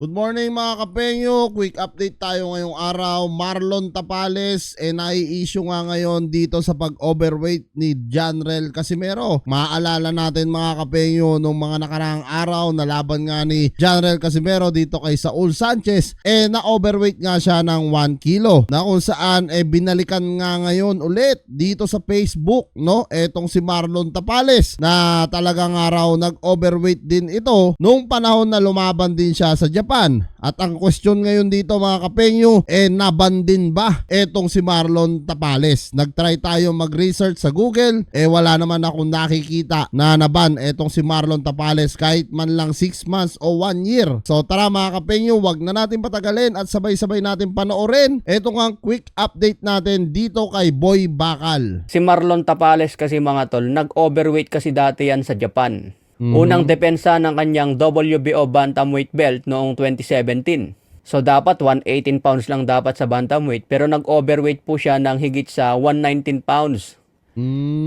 Good morning mga kapengyo, quick update tayo ngayong araw. Marlon Tapales nai-issue nga ngayon dito sa pag-overweight ni Janrel Casimero. Maaalala natin mga kapengyo nung mga nakaraang araw na laban nga ni Janrel Casimero dito kay Saul Sanchez, na-overweight nga siya ng 1 kilo na kung saan binalikan nga ngayon ulit dito sa Facebook, no? Etong si Marlon Tapales na talagang araw nag-overweight din ito nung panahon na lumaban din siya sa Japan. At ang question ngayon dito mga kapengyo, naban din ba etong si Marlon Tapales? Nagtry tayo mag-research sa Google, wala naman akong nakikita na naban etong si Marlon Tapales kahit man lang 6 months o 1 year. So tara mga kapengyo, wag na natin patagalin at sabay-sabay natin panoorin etong ang quick update natin dito kay Boy Bakal. Si Marlon Tapales kasi mga tol, nag-overweight kasi dati yan sa Japan. Unang depensa ng kanyang WBO bantamweight belt noong 2017. So dapat 118 pounds lang dapat sa bantamweight, pero nag-overweight po siya ng higit sa 119 pounds.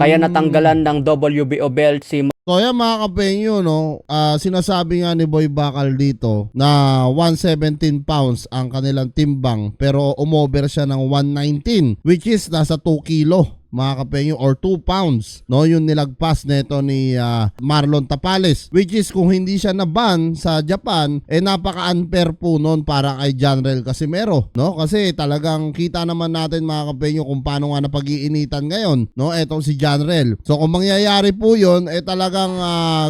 Kaya natanggalan ng WBO belt si So yan mga kapengyo, no? Sinasabi nga ni Boy Bakal dito na 117 pounds ang kanilang timbang pero umover siya ng 119 which is nasa 2 kilo mga kapengyo or 2 pounds, no? Yung nilagpas nito ni Marlon Tapales, which is kung hindi siya na-ban sa Japan, napaka-unfair po noon para kay Janrel Casimero, no? Kasi talagang kita naman natin mga kapengyo kung paano nga napag-iinitan ngayon, no? Etong si Janrel. So kung mangyayari po yun, talagang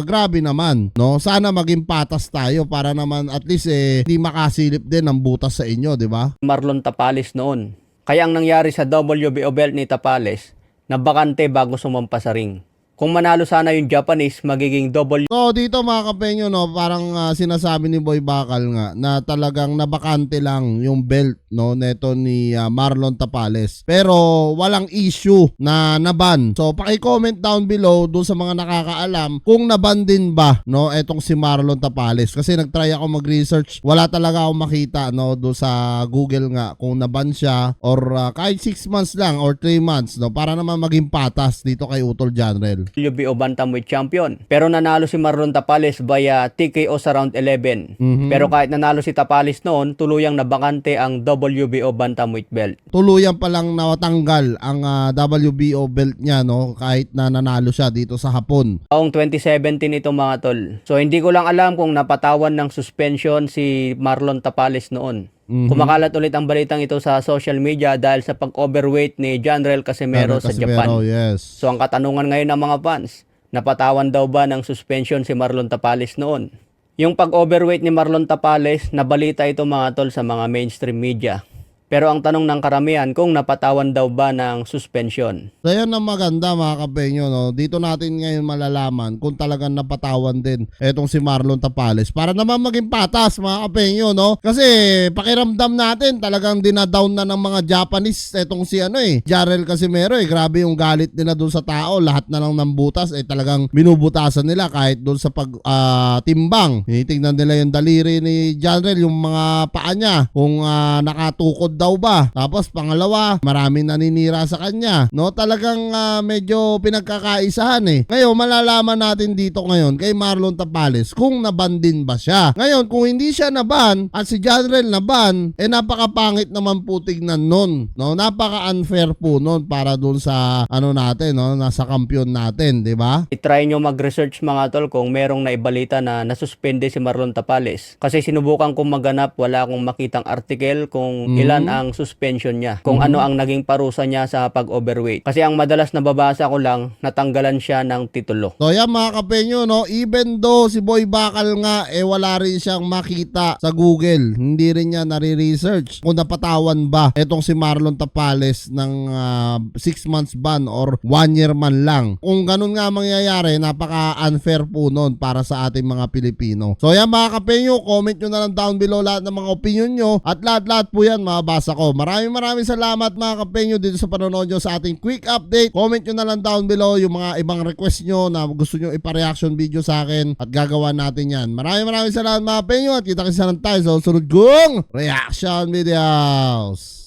grabe naman, no? Sana maging patas tayo para naman at least hindi makasilip din ang butas sa inyo, di ba? Marlon Tapales noon. Kaya ang nangyari sa WBO belt ni Tapales, nabakante bago sumampa sa ring. Kung manalo sana yung Japanese, magiging double. So dito mga kapengyo, no, parang sinasabi ni Boy Bakal nga na talagang nabakante lang yung belt, no, neto ni Marlon Tapales. Pero walang issue na naban. So paki-comment down below doon sa mga nakakaalam kung naban din ba, no, etong si Marlon Tapales. Kasi nagtry ako mag-research, wala talaga akong makita, no, doon sa Google nga kung naban siya or kahit 6 months lang or 3 months, no, para naman maging patas dito kay Utol Janrel. WBO bantamweight champion. Pero nanalo si Marlon Tapales via TKO sa round 11. Pero kahit nanalo si Tapales noon, tuluyang nabakante ang WBO bantamweight belt. Tuluyan pa lang natanggal ang WBO belt niya, no, kahit na nanalo siya dito sa Hapon. Taong 2017 ito mga tol. So hindi ko lang alam kung napatawan ng suspension si Marlon Tapales noon. Kumakalat ulit ang balitang ito sa social media dahil sa pag-overweight ni Janrel Casimero sa Japan. Yes. So ang katanungan ngayon ng mga fans, napatawan daw ba ng suspension si Marlon Tapales noon? Yung pag-overweight ni Marlon Tapales, nabalita ito mga tol sa mga mainstream media. Pero ang tanong ng karamihan kung napatawan daw ba ng suspension. So yan ang maganda mga kapengyo, no? Dito natin ngayon malalaman kung talagang napatawan din etong si Marlon Tapales para naman maging patas mga kapengyo, no? Kasi pakiramdam natin talagang dinadown na ng mga Japanese etong si Janrel Casimero. Grabe yung galit nila dun sa tao, lahat na lang ng butas talagang binubutasan nila kahit dun sa timbang. Tingnan nila yung daliri ni Janrel, yung mga paa niya kung nakatukod daw ba. Tapos pangalawa, maraming naninira sa kanya, no? Talagang medyo pinagkakaisahan Ngayon malalaman natin dito ngayon kay Marlon Tapales kung naban din ba siya. Ngayon kung hindi siya naban at si Janrel naban, napakapangit naman po tignan nun, no? Napaka-unfair po nun para dun sa natin, no? Nasa kampiyon natin, di ba? I-try nyo mag-research mga tol kung merong naibalita na nasuspende si Marlon Tapales. Kasi sinubukan kong maganap, wala akong makitang article kung ilan ang suspension niya, kung ano ang naging parusa niya sa pag-overweight. Kasi ang madalas nababasa ko lang, natanggalan siya ng titulo. So yan mga kapenyo, no, even though si Boy Bakal nga wala rin siyang makita sa Google, hindi rin niya nare-research kung napatawan ba etong si Marlon Tapales ng 6 months ban or 1 year man lang. Kung ganun nga mangyayari, napaka-unfair po nun para sa ating mga Pilipino. So yan mga kapenyo, comment nyo na lang down below lahat ng mga opinion nyo at lahat po yan mabasa ko. Maraming salamat mga kapengyo dito sa panonood nyo sa ating quick update. Comment nyo na lang down below yung mga ibang request nyo na gusto nyo ipa-reaction video sa akin at gagawa natin yan. Maraming salamat mga kapengyo at kita-kita tayo sa susunod kong reaction videos.